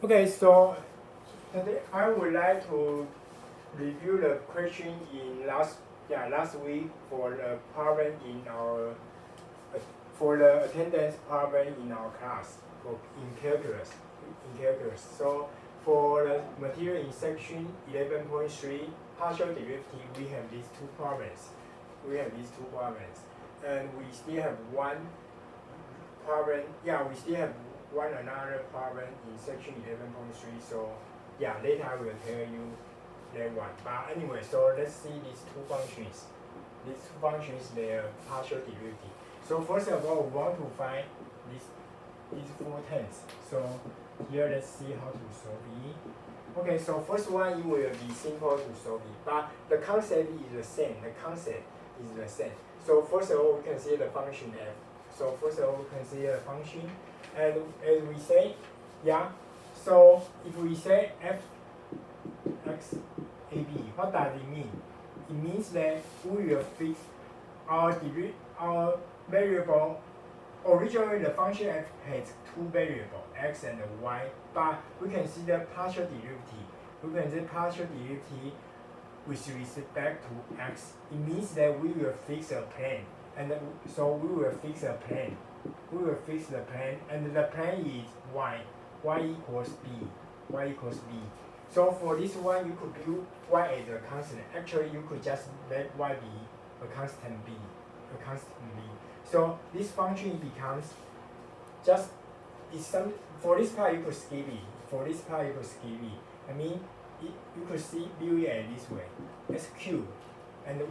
Okay, so today I would like to review the question in last week for the problem in our for the attendance problem in our class for in calculus. So for the material in section 11.3 partial derivative, we have these two problems. And we still have one problem. Yeah, we still have one another problem in section 11.3. So yeah, later I will tell you that one. But anyway, so let's see these two functions. These two functions, their partial derivative. So first of all, we want to find these four terms. So here, let's see how to solve it. Okay, so first one, it will be simple to solve it, but the concept is the same. So first of all, we consider the function f. So first of all, we consider the function, and as we say, yeah. So if we say f x a b, what does it mean? It means that we will fix our variable. Originally, the function f has two variables, x and y, but we consider partial derivative. With respect to x. It means that we will fix a plane, and so we will fix a plane. And the plane is y. Y equals b. So for this one, you could view y as a constant. Actually, you could just let y be a constant b. So this function becomes just for this part you could skip it. I mean, you could view it this way. S cubed, and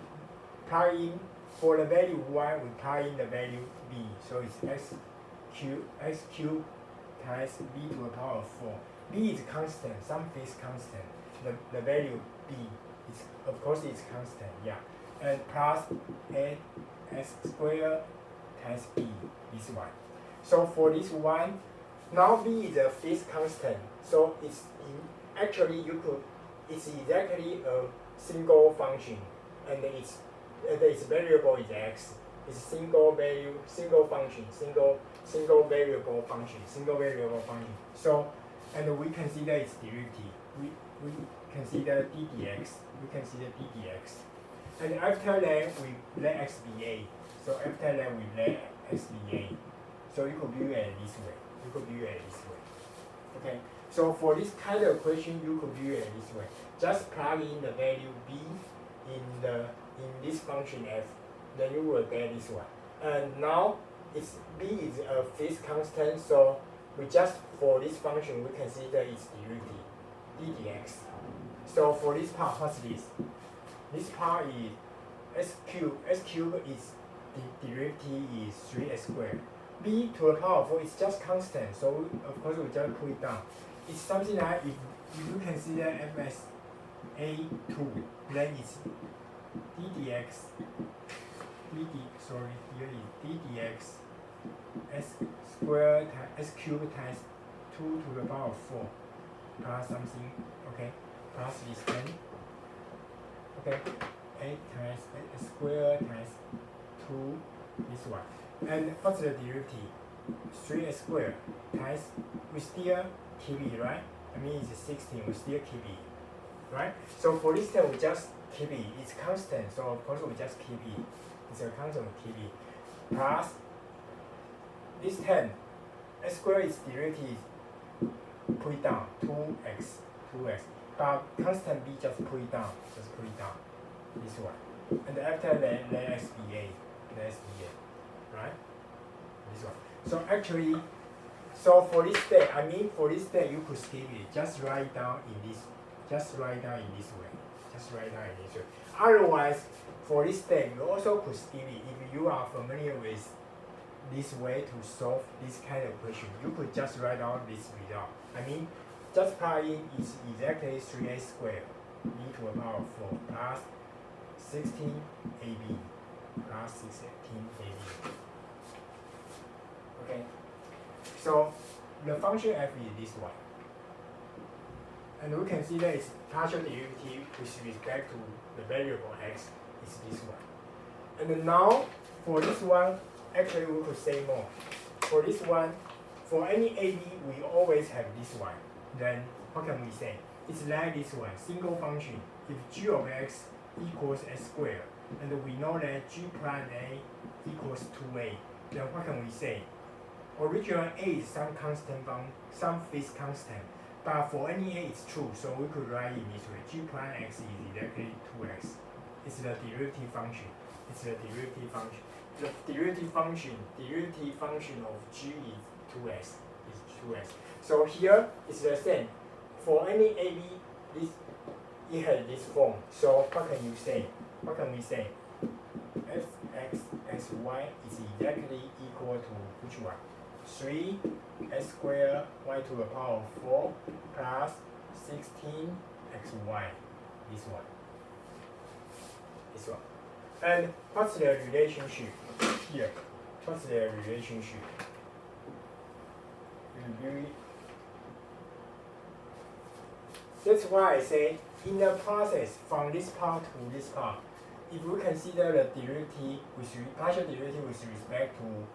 plug in for the value y, we plug in the value b. So it's x cubed times b to the power of 4. B is constant, some fixed constant. The value b is, of course, it's constant, yeah. And plus a s squared times b, this one. So for this one, now b is a fixed constant. So it's actually it's exactly a single function, and its variable is x. It's single variable function. So, and we consider its derivative. We consider ddx. And after that, we let x be a. So after that, we let x be a. So you could view it this way. Okay. So for this kind of question, you could view it this way. Just plug in the value b in this function f, then you will get this one. And now b is a fixed constant, so we just for this function we consider its derivative, ddx. So for this part, what's this? This part is s cubed. S cubed is the derivative is 3s squared. B to the power of 4 is just constant, so of course we just put it down. It's something like if you consider f as a2, then it's ddx. Here is ddx s squared s cubed times 2 to the power of 4 plus something, okay, plus this 10, okay, 8 times s squared times 2, this one. And what's the derivative? 3s squared times, we still keep it, right? I mean, it's 16, we still keep it, right? So for this term, we just keep it. It's constant, so of course we just keep it. It's a constant, we keep it. Plus this 10, s squared is derivative, put it down, 2x. But constant b, just put it down, this one. And after that, let x be a. Right? This one. So actually, for this step, you could skip it. Just write down in this way. Otherwise, for this step, you also could skip it. If you are familiar with this way to solve this kind of question, you could just write down this result. I mean, just plug in is exactly 3a squared b to the power of 4 plus 16ab plus 16ab. Okay, so the function f is this one, and we consider its partial derivative with respect to the variable x is this one. And then now for this one, actually we could say more. For this one, for any AB, we always have this one. then what can we say? It's like this one, single function. If g of x equals x squared, and we know that g prime a equals 2a, then what can we say? Original a is some constant some fixed constant, but for any a it's true, so we could write in this way: g prime x is exactly 2x. It's the derivative function. It's the derivative function. The derivative function of g is 2x. Is 2x. So here it's the same. For any ab, it has this form. So what can you say? What can we say? Fxxy is exactly equal to which one? 3x squared y to the power of 4 plus 16xy. This one. This one. And what's the relationship here? What's the relationship? That's why I say in the process from this part to this part, if we consider the derivative partial derivative with respect to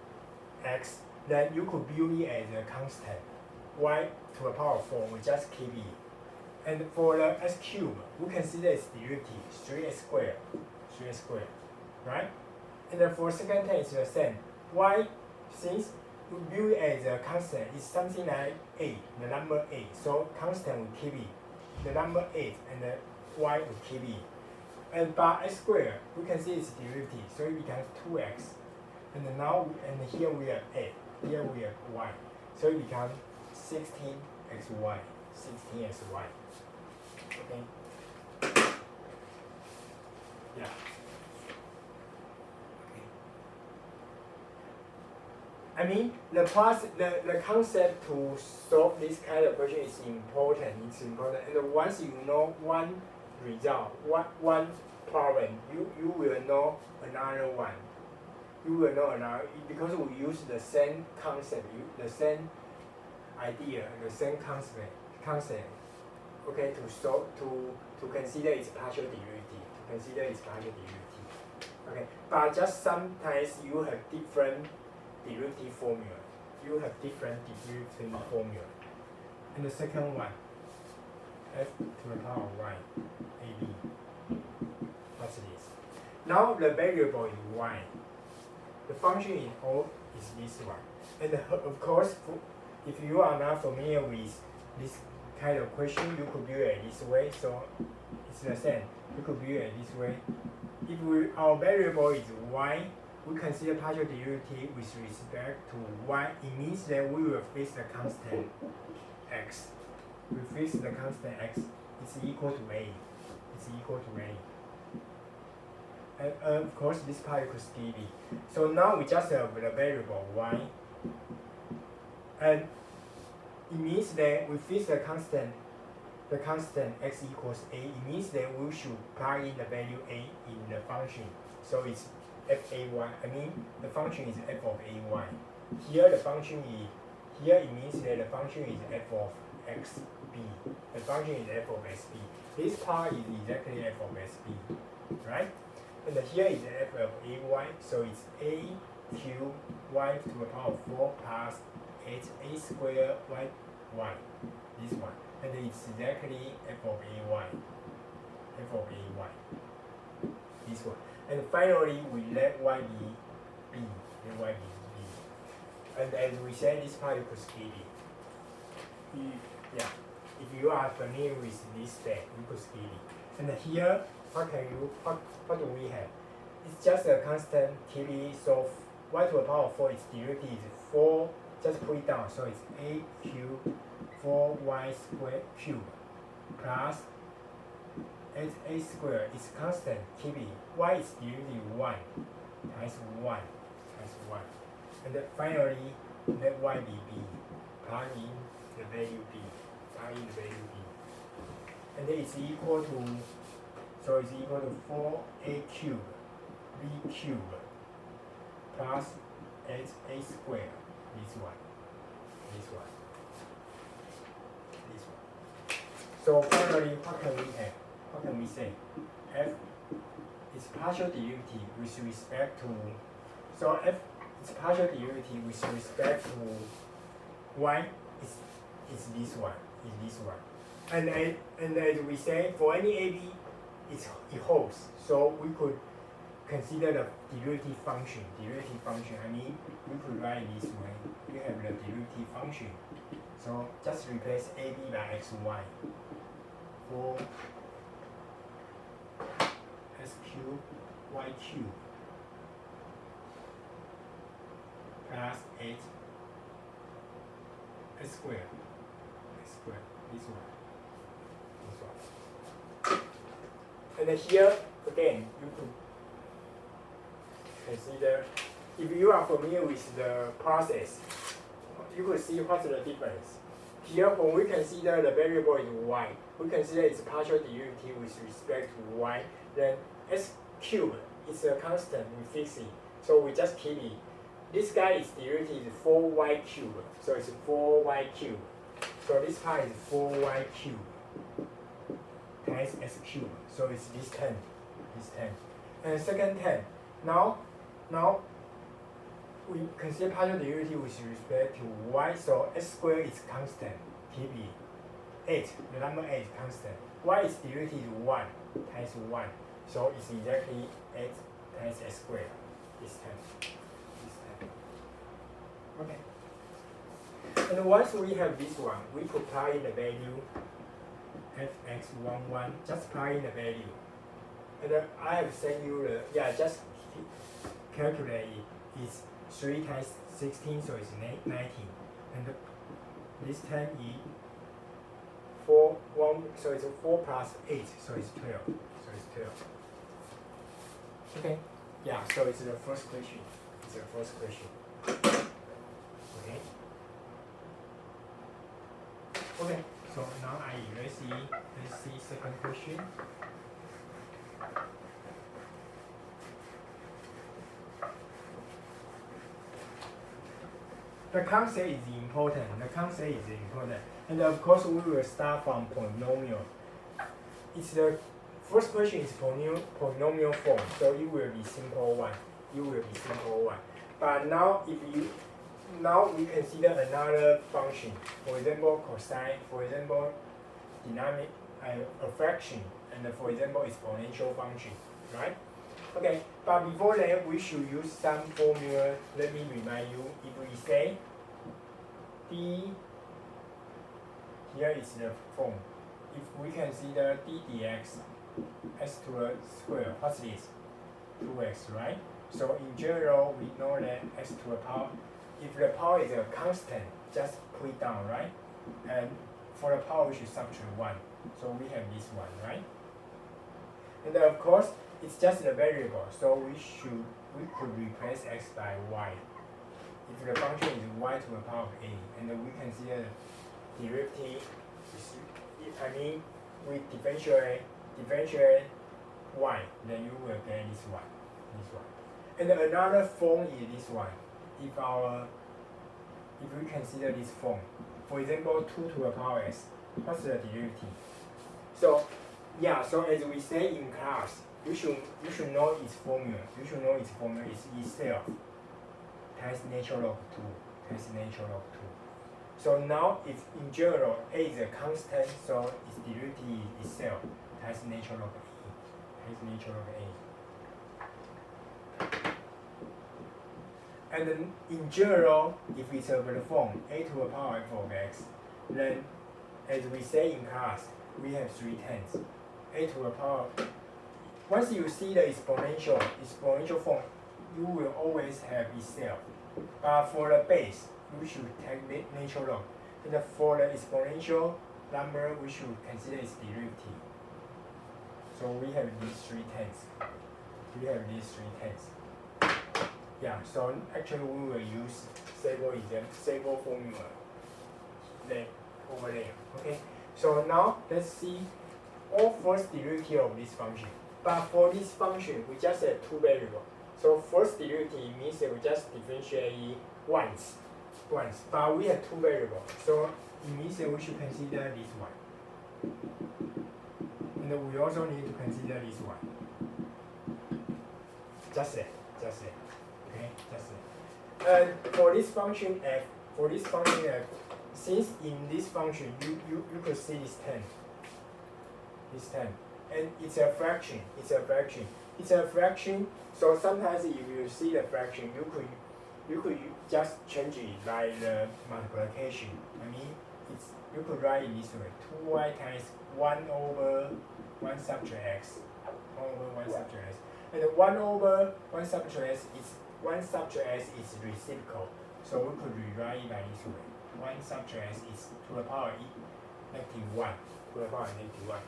x, then you could build it as a constant. Y to the power of 4, we just keep it. And for the x cube, we consider its derivative 3x squared. 3x squared, right? And then for second term, it's the same. Y, since we build it as a constant, it's something like a, the number 8. So constant will keep it. The number 8 and the y will keep it. And by x squared, we can see its derivative, so it becomes 2x. And then now, here we have 8, here we have y. So it becomes 16xy. 16xy. Okay? Yeah. Okay. I mean, the concept to solve this kind of question is important. It's important. And once you know one result, one problem, you will know another one. You will know another, because we use the same concept, the same idea, the same concept. Okay, to consider its partial derivative. Okay, but just sometimes you have different derivative formula. And the second one, f to the power of y, ab. What's this? Now the variable is y. The function in O is this one. And of course, if you are not familiar with this kind of question, you could build it this way. So it's the same. You could build it this way. If our variable is y, we consider partial derivative with respect to y. It means that we will fix the constant x. We fix the constant x. It's equal to a. And of course, this part you could skip it. So now we just have the variable y. And it means that we fix the constant x equals a. It means that we should plug in the value a in the function. So it's f(a)y. I mean, the function is f of a(y). Here it means that the function is f of xb. The function is f of xb. This part is exactly f of xb, right? And here is f of a(y), so it's a cubed y to the power of 4 plus 8a squared y. This one. And it's exactly f of a(y). This one. And finally, we let y be b. And as we said, this part you could skip it. Yeah. If you are familiar with this step, you could skip it. And here, what do we have? It's just a constant TB, so y to the power of 4, its derivative is 4, just put it down, so it's a cubed 4y squared cubed plus 8a squared is constant TB. Y is derivative 1 times 1. And then finally, let y be b. Plug in the value b. And then it's equal to, so it's equal to 4a cubed b cubed plus 8a squared. This one. So finally, what can we have? What can we say? F is partial derivative with respect to, so f is partial derivative with respect to y is this one. is this one. And as we say, for any AB, it holds. So we could consider the derivative function. I mean, we could write this way. We have the derivative function. So just replace AB by xy. For s cubed y cubed plus 8 s squared, this one. And then here, again, you could consider, if you are familiar with the process, you could see what's the difference. Here, when we consider the variable is y, we consider its partial derivative with respect to y, then s cubed is a constant, we fix it. So we just keep it. This guy is derivative is 4y cubed, so it's 4y cubed. So this part is 4y cubed times s cubed, so it's this 10. And second 10. Now we consider partial derivative with respect to y, so s squared is constant, keep it. 8, the number 8 is constant. Y is derivative 1 times 1, so it's exactly 8 times s squared, this 10. Okay. And once we have this one, we could plug in the value fx11, just plug in the value. And I have sent you the, just calculate it. It's 3 times 16, so it's 19. And this 10 is 4, 1, so it's 4 plus 8, so it's 12. Okay. Yeah, so it's the first question. Okay, so now let's see second question. The concept is important. And of course, we will start from polynomial. It's the first question is polynomial form, so it will be simple one. But now we consider another function. For example, cosine. For example, dynamic a fraction, and for example, exponential function, right? Okay, but before that, we should use some formula. Let me remind you. If we say d, here is the form. If we consider d dx s to the square, what's this? 2x, right? So in general, we know that s to the power, if the power is a constant, just put it down, right? And for the power, we should subtract 1. So we have this one, right? And then of course, it's just a variable, so we could replace x by y. If the function is y to the power of a, and then we consider the derivative, we differentiate y, then you will get this one. And then another form is this one. If we consider this form, for example, 2 to the power s, what's the derivative? So as we say in class, you should know its formula. It's itself times natural log 2. So now, if in general a is a constant, so its derivative is itself times natural log a. And then in general, if it's over the form a to the power f of x, then as we say in class, we have 3 tenths. A to the power. Once you see the exponential form, you will always have itself. But for the base, we should take the natural log. And for the exponential number, we should consider its derivative. So we have these 3 tenths. Yeah, so actually we will use stable formula then over there. Okay. So now let's see all first derivative of this function. But for this function, we just have 2 variables. So first derivative means that we just differentiate once. But we have 2 variables. So it means that we should consider this one. And we also need to consider this one. Just that. Okay, just that. And for this function f, since in this function you could see this 10, and it's a fraction. So sometimes if you see the fraction, you could just change it by the multiplication. I mean, you could write it this way: 2y times 1 over 1 subtract x, 1 over 1 subtract x, and 1 over 1 subtract x is 1 subtract x is reciprocal. So we could rewrite it by this way: 1 subtract x is to the power negative 1, to the power negative 1.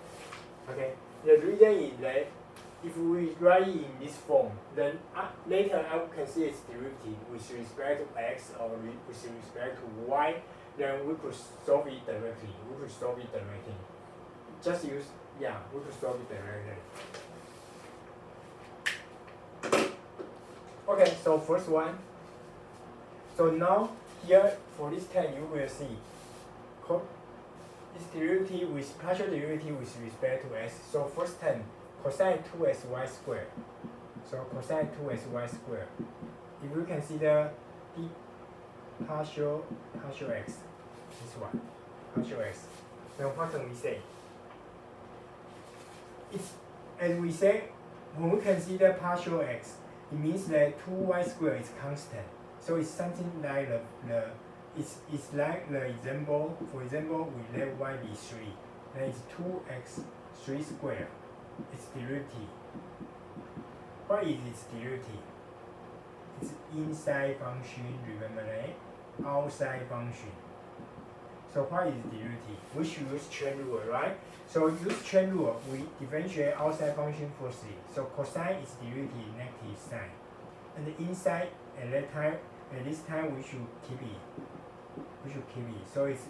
Okay. The reason is that if we write it in this form, then later I can see its derivative with respect to x or with respect to y, then we could solve it directly. Just use, we could solve it directly. Okay, so first one. So now here for this 10 you will see this derivative with partial derivative with respect to x. So first 10 cosine 2xy squared. So cosine 2xy squared. If we consider the partial x, this one, partial x, then what can we say? It's, as we say, when we consider partial x, it means that 2y squared is constant. So it's something like it's like the example. For example, we let y be 3. Then it's 2x 3 squared. Its derivative. What is its derivative? It's inside function, remember that? Outside function. So what is derivative? We should use chain rule, right? So use chain rule, we differentiate outside function firstly. So cosine is derivative negative sine. And the inside at this time we should keep it. So it's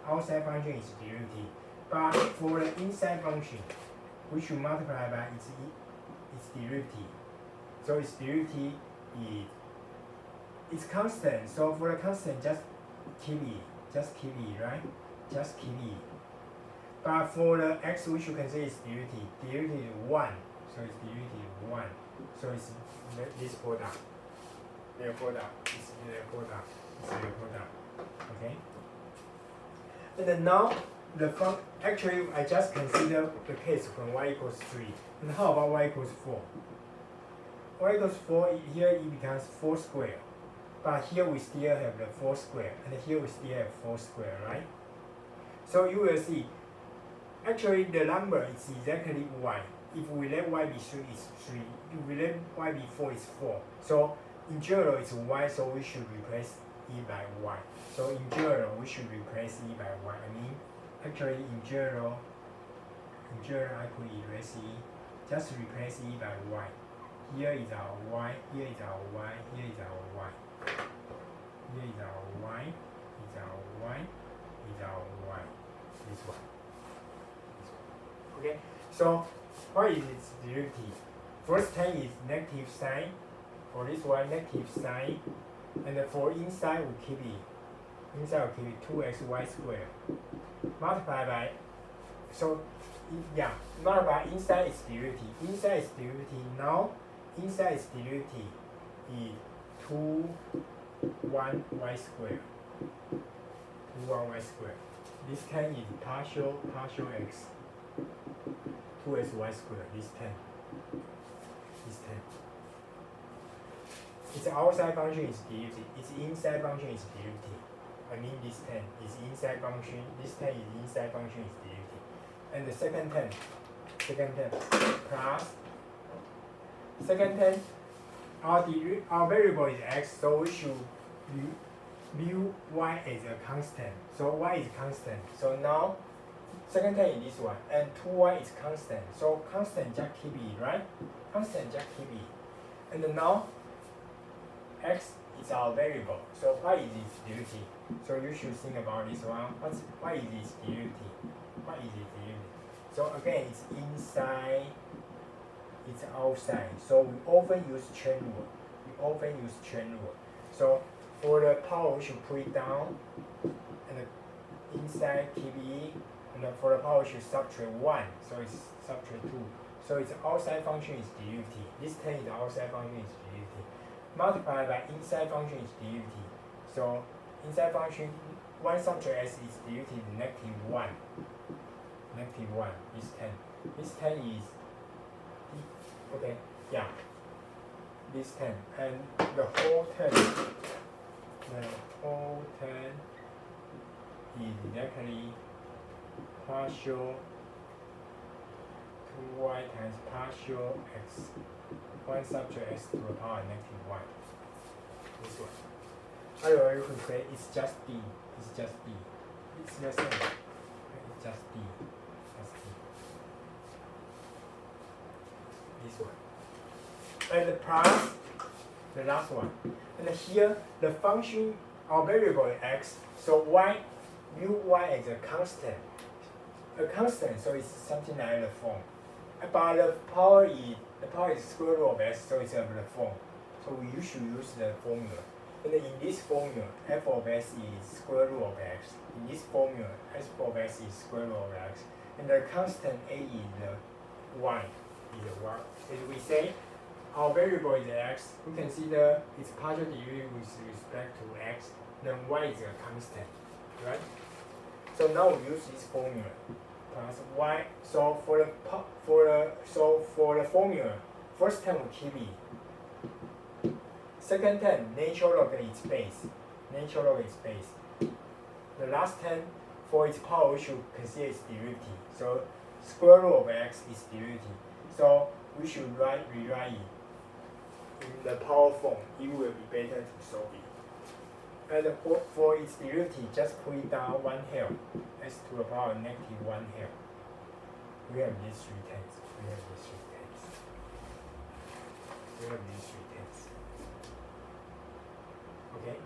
outside function is derivative. But for the inside function, we should multiply by its derivative. So its derivative is it's constant. So for the constant, just keep it, right? Just keep it. But for the x, we should consider its derivative. Derivative is 1. So it's derivative 1. So it's this product. Their product. It's their product. Okay. And then now actually I just consider the case when y equals 3. And how about y equals 4? Y equals 4, here it becomes 4 squared. But here we still have the 4 squared, and here we still have 4 squared, right? So you will see, actually the number is exactly y. If we let y be 3, it's 3. If we let y be 4, it's 4. So in general, it's y, so we should replace e by y. So in general, we should replace e by y. I mean, actually in general I could erase e. Just replace e by y. Here is our y, here is our y, here is our y. Here is our y, is our y, is our y. This one. Okay, so what is its derivative? First term is negative sine. For this one, negative sine. And for inside, we keep it. Inside, we keep it 2xy squared. Multiply by, multiply inside its derivative. Inside its derivative, now, inside its derivative is 1y squared. 1y squared. This 10 is partial x. 2xy squared, this 10. Its outside function is derivative. Its inside function is derivative. I mean this 10 is inside function. This 10 is inside function is derivative. And the second 10 plus second 10. Our variable is x, so we should view y as a constant. So y is constant. So now second 10 is this one, and 2y is constant. So constant just keep it, right? Constant just keep it. And then now x is our variable. So what is its derivative? So you should think about this one. What is its derivative? What is its derivative? So again, it's inside, it's outside. So we often use chain rule. So for the power, we should put it down, and the inside keep it, and for the power, we should subtract 1. So it's subtract 2. So its outside function is derivative. This 10 is the outside function is derivative. Multiplied by inside function is derivative. So inside function, 1 subtract x is derivative -1. -1 is 10. This 10 is, okay, yeah, this 10. And the whole 10 is exactly partial 2y times partial x. 1 subtract x to the power -1. This one. Otherwise, you could say it's just d. It's just d. It's the same. It's just d. Just d. This one. And plus the last one. And here the function, our variable is x. So y, view y as a constant. A constant, so it's something like the form. But the power is square root of x, so it's of the form. So you should use the formula. And in this formula, f of x is square root of x. In this formula, f of x is square root of x. And the constant a is the y. As we say, our variable is x. We consider its partial derivative with respect to x. Then y is a constant, right? So now we use this formula plus y. So for the formula, first term we keep it. Second term, natural log its base. Natural log its base. The last term, for its power, we should consider its derivative. So square root of x is derivative. So we should rewrite it in the power form. It will be better to solve it. And for its derivative, just put it down 1 half, x to the power -1 half. We have these 3 terms. We have these 3 terms. We have these 3 terms. Okay.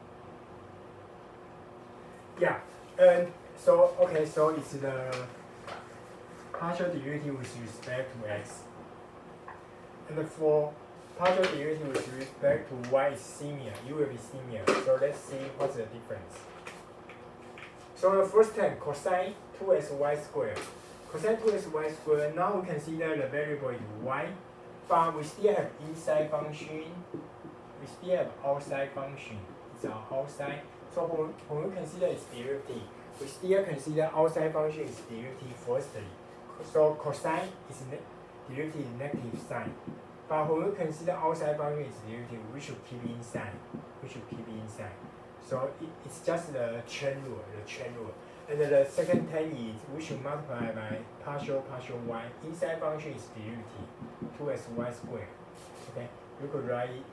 Yeah. And so okay, so it's the partial derivative with respect to x. And for partial derivative with respect to y is similar. It will be similar. So let's see what's the difference. So the first term, cosine 2xy squared. Cosine 2xy squared, now we consider the variable is y, but we still have inside function. We still have outside function. It's our outside. So when we consider its derivative, we still consider outside function is derivative firstly. So cosine is derivative is negative sign. But when we consider outside function is derivative, we should keep inside. We should keep inside. So it's just the chain rule, And the second term is we should multiply by partial y. Inside function is derivative, 2xy squared. Okay, we could write it.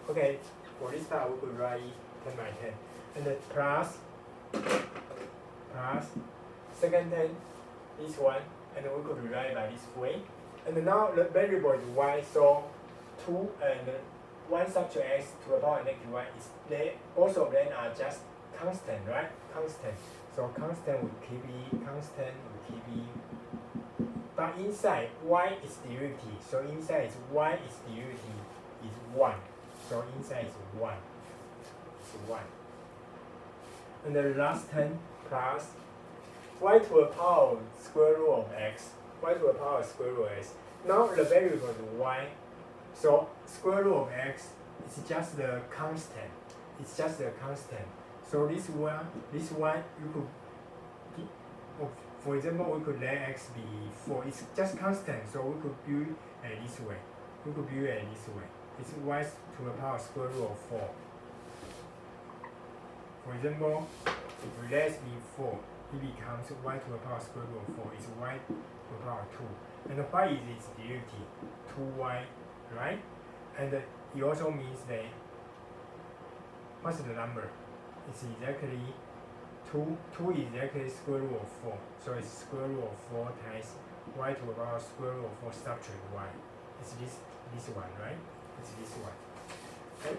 Okay, for this part we could write it 10 by 10. And the plus second term, this one, and we could rewrite by this way. And now the variable is y, so 2 and 1 subtract x to the power -1 is they both of them are just constant, right? Constant. So constant will keep it, But inside y is derivative. So inside is y is derivative is 1. So inside is 1. It's 1. And the last term plus y to the power square root of x. Y to the power square root of x. Now the variable is y. So square root of x is just the constant. It's just the constant. So this one you could, for example, we could let x be 4. It's just constant, so we could build it this way. It's y to the power square root of 4. For example, if we let x be 4, it becomes y to the power square root of 4. It's y to the power 2. And what is its derivative? 2y, right? And it also means that, what's the number? It's exactly 2 is exactly square root of 4. So it's square root of 4 times y to the power square root of 4 subtract y. It's this one, right? It's this one. And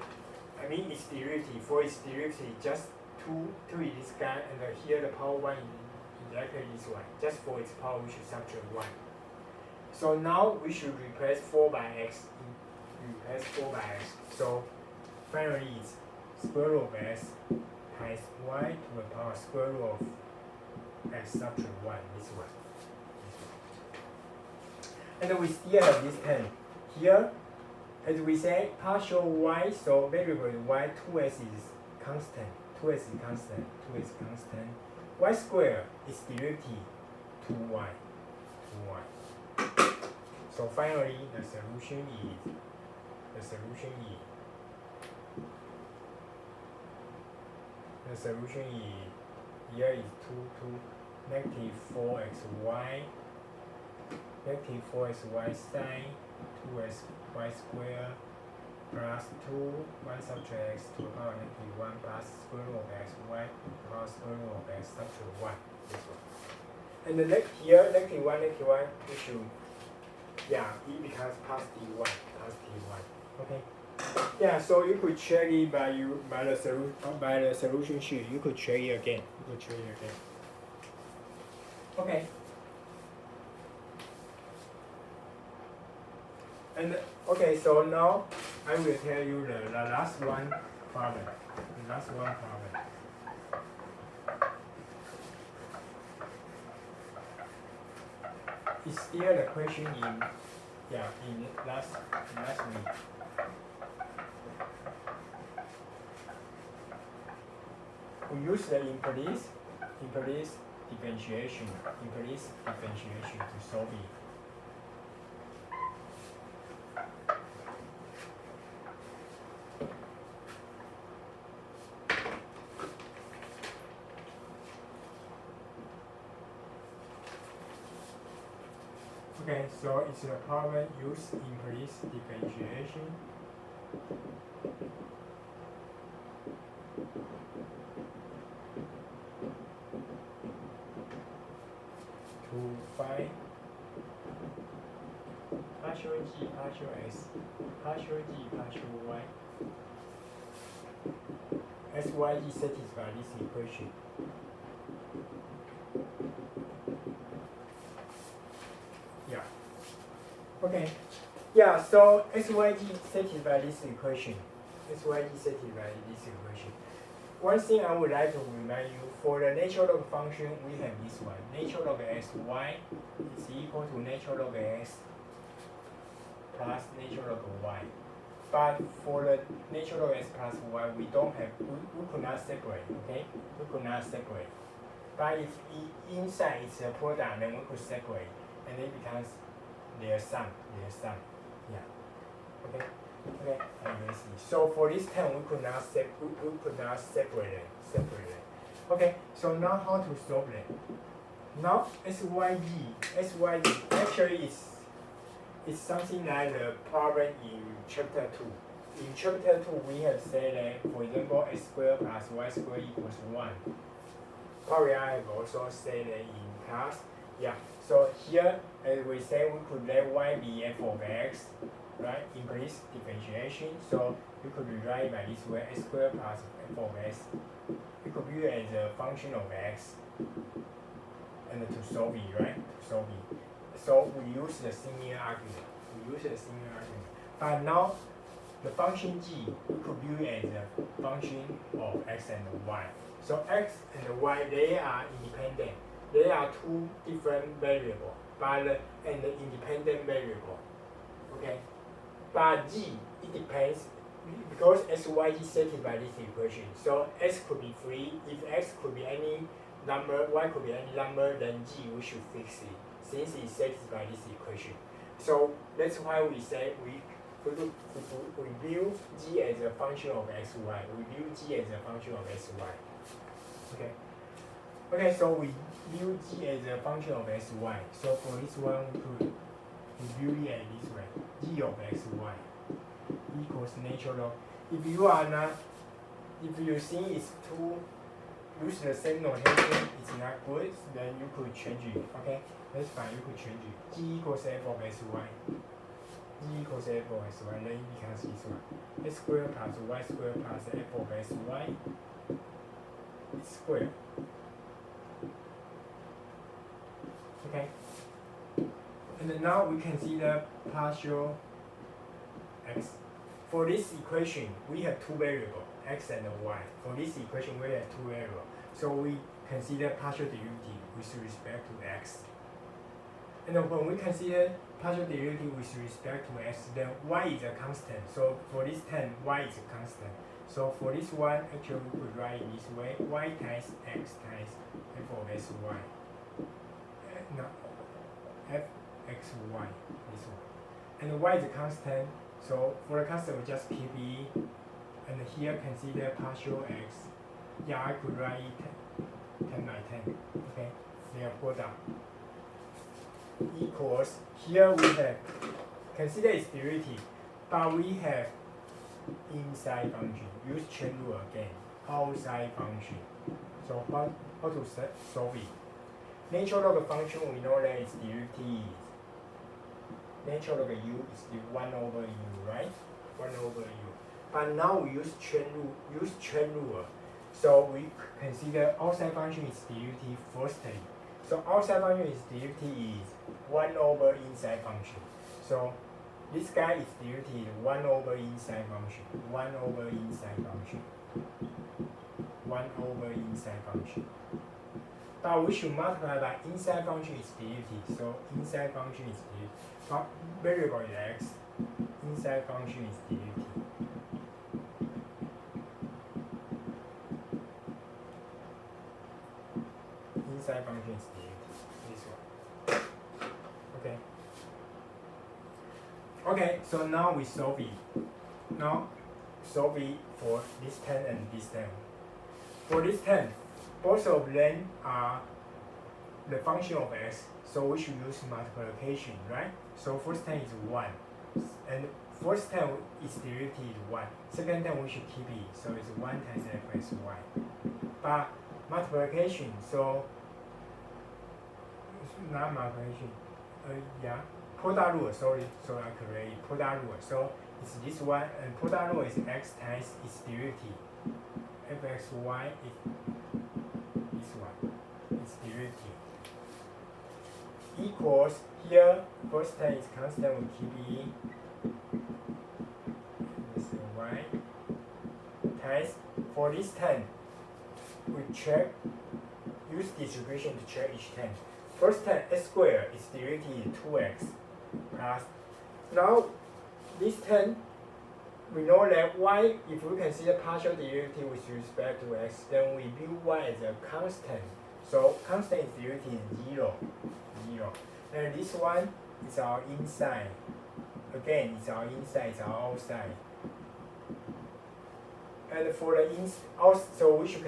I mean its derivative. For its derivative, just 2 is this guy, and here the power 1 is exactly this one. Just for its power, we should subtract 1. So now we should replace 4 by x. So finally it's square root of x times y to the power square root of x subtract 1, this one. And we still have this term. Here, as we say, partial y, so variable y, 2x is constant. 2x is constant, 2x is constant. Y squared is derivative 2y, 2y. So finally, the solution is here is 2 4xy, negative 4xy sine 2xy squared plus 2, 1 subtract x to the power negative 1 plus square root of xy to the power square root of x subtract 1. This one. And the here, negative 1, we should, it becomes positive 1, positive 1. Okay. Yeah, so you could check it by the solution sheet. You could check it again. Okay. And okay, so now I will tell you the last one problem. It's still the question in last week. We use the implicit differentiation to solve it. Okay, so it's a problem use implicit differentiation to find partial g, partial s, partial g, partial y. SYG satisfy this equation. Okay. So SYG satisfy this equation. One thing I would like to remind you, for the natural log function, we have this one. Natural log sy is equal to natural log x plus natural log y. But for the natural log x plus y, we could not separate, okay? We could not separate. But if inside is a product, then we could separate, and it becomes their sum. Okay. So for this term, we could not separate it. Okay. So now how to solve it? Now SYG actually is something like the problem in chapter 2. In chapter 2, we have said that, for example, x squared plus y squared equals 1. Probably I have also said that in class. So here, as we say, we could let y be f of x, right? Implicit differentiation. So you could rewrite by this way: x squared plus f of x. You could view it as a function of x, and to solve it, right? So we use the similar argument. But now the function g, we could view it as a function of x and y. So x and y, they are independent. They are two different variables, and the independent variable. Okay, but g, it depends, because SYG satisfies this equation. So x could be free. If x could be any number, y could be any number, then g we should fix it, since it satisfies this equation. So that's why we say we view g as a function of xy. Okay, so we view g as a function of xy. So for this one, we view it as this way: g of xy equals natural log. If you think it's too use the same notation, it's not good, then you could change it. Okay, that's fine. You could change it. G equals f of xy. Then it becomes this one: x squared plus y squared plus f of xy squared. Okay. And then now we consider partial x. For this equation, we have two variables, x and y. For this equation, we have two variables. So we consider partial derivative with respect to x. And then when we consider partial derivative with respect to x, then y is a constant. So for this term, y is a constant. So for this one, actually we could write it this way: y times x times f of sy. No, fxy, this one. And y is a constant, so for the constant we just keep e. And here consider partial x. Yeah, I could write it 10 by 10. Okay, therefore that equals, here we have, consider its derivative, but we have inside function. Use chain rule again. Outside function. So how to solve it? Natural log function, we know that its derivative is natural log u is the 1 over u, right? 1 over u. But now we use chain rule. So we consider outside function is derivative firstly. So outside function is derivative is 1 over inside function. So this guy is derivative 1 over inside function. 1 over inside function. 1 over inside function. But we should multiply by inside function is derivative. So inside function is derivative. But variable is x. Inside function is derivative. Inside function is derivative. This one. Okay. Okay, so now we solve it. Now solve it for this 10 and this 10. For this 10, both of them are the function of x, so we should use multiplication, right? So first 10 is 1, and first 10 is derivative is 1. Second 10 we should keep it, so it's 1 times fxy. But multiplication, so not multiplication, yeah, product rule, sorry, so I correct product rule. So it's this one, and product rule is x times its derivative. Fxy is this one, its derivative. Equals, here, first 10 is constant, we keep e. This is y. Times, for this 10, we check, use distribution to check each 10. First 10, x squared is derivative 2x plus. Now, this 10, we know that y, if we consider partial derivative with respect to x, then we view y as a constant. So constant is derivative 0. And this one is our inside. Again, it's our inside, it's our outside. And for the so we should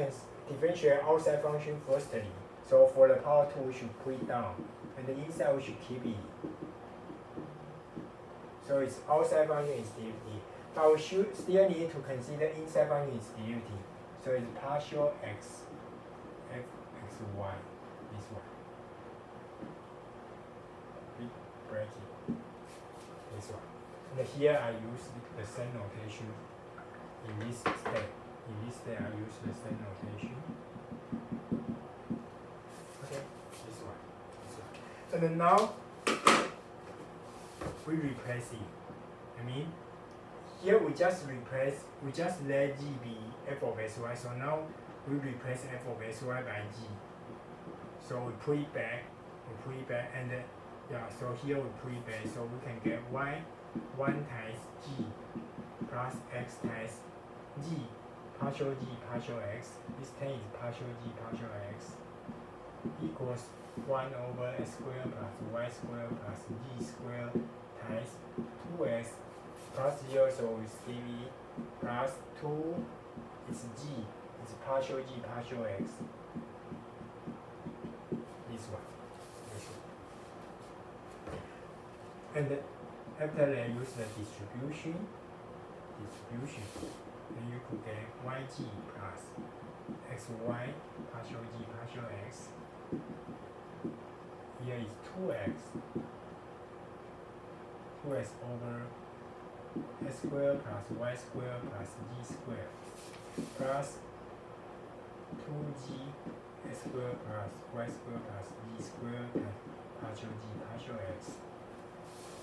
differentiate outside function firstly. So for the power 2, we should put it down. And the inside, we should keep it. So its outside function is derivative. But we should still need to consider inside function is derivative. So it's partial x, fxy, this one. Big bracket, this one. And here I use the same notation in this step. In this step, I use the same notation. Okay, this one. And then now, we replace it. I mean, here we just let g be f of sy. So now we replace f of sy by g. So we put it back, and yeah, so here we put it back. So we can get y 1 times g plus x times g, partial x. This 10 is partial g, partial x, equals 1 over x squared plus y squared plus g squared times 2x plus 0, so it's dv plus 2 is g, it's partial g, partial x. This one. And after that, use the distribution, then you could get yg plus xy partial g, partial x. Here is 2x over x squared plus y squared plus g squared plus 2g x squared plus y squared plus g squared times partial g, partial x.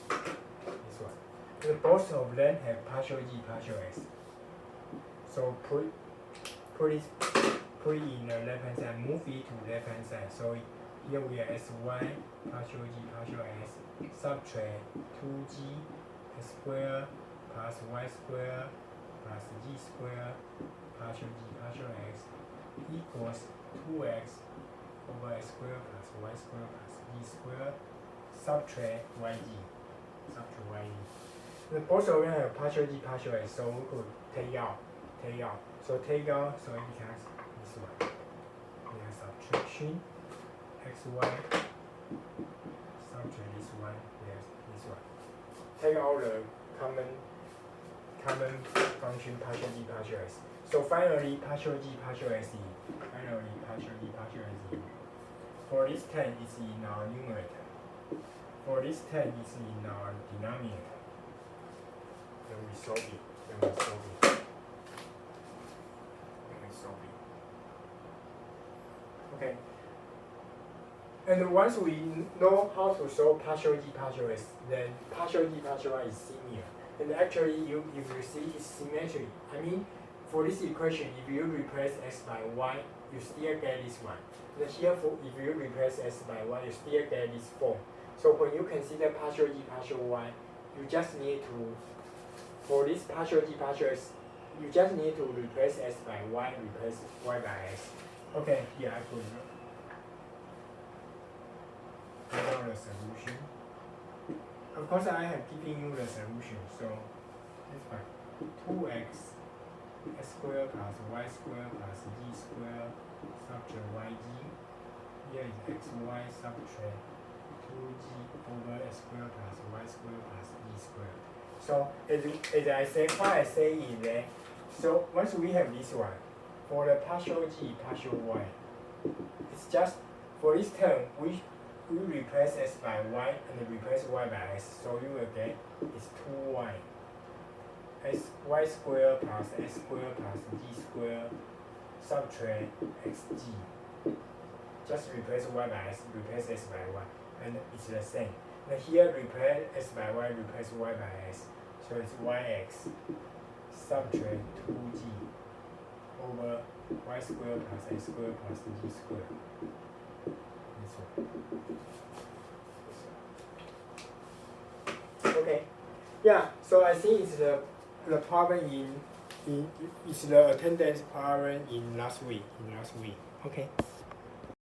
This one. And both of them have partial g, partial x. So put it in the left hand side, move it to left hand side. So here we have sy partial g, partial x, subtract 2g x squared plus y squared plus g squared partial g partial x equals 2x over x squared plus y squared plus g squared subtract yg. Both of them have partial g partial x, so we could take out. So take out, so it becomes this one. We have subtraction xy subtract this one, yes, this one. Take out the common function partial g partial x. So finally partial g partial x is for this 10 is in our numerator. For this 10 is in our denominator. Then we solve it. Okay. And once we know how to solve partial g partial x, then partial g partial y is linear. And actually, if you see it's symmetry. I mean, for this equation, if you replace x by y, you still get this one. And here, if you replace x by y, you still get this form. So when you consider partial g partial y, you just need to, for this partial g partial x, you just need to replace x by y, replace y by x. Okay, here I put down the solution. Of course, I have given you the solution, so it's fine. 2x squared plus y squared plus g squared subtract yg. Here is xy subtract 2g over x squared plus y squared plus g squared. So as I said, what I say is that, so once we have this one, for the partial g partial y, it's just for this term we replace x by y and replace y by x, so you will get is 2y y squared plus x squared plus g squared subtract xg. Just replace y by x, replace x by y, and it's the same. And here replace x by y, replace y by x, so it's yx subtract 2g over y squared plus x squared plus g squared. This one. Okay. Yeah, so I think it's the problem it's the attendance problem in last week. Okay.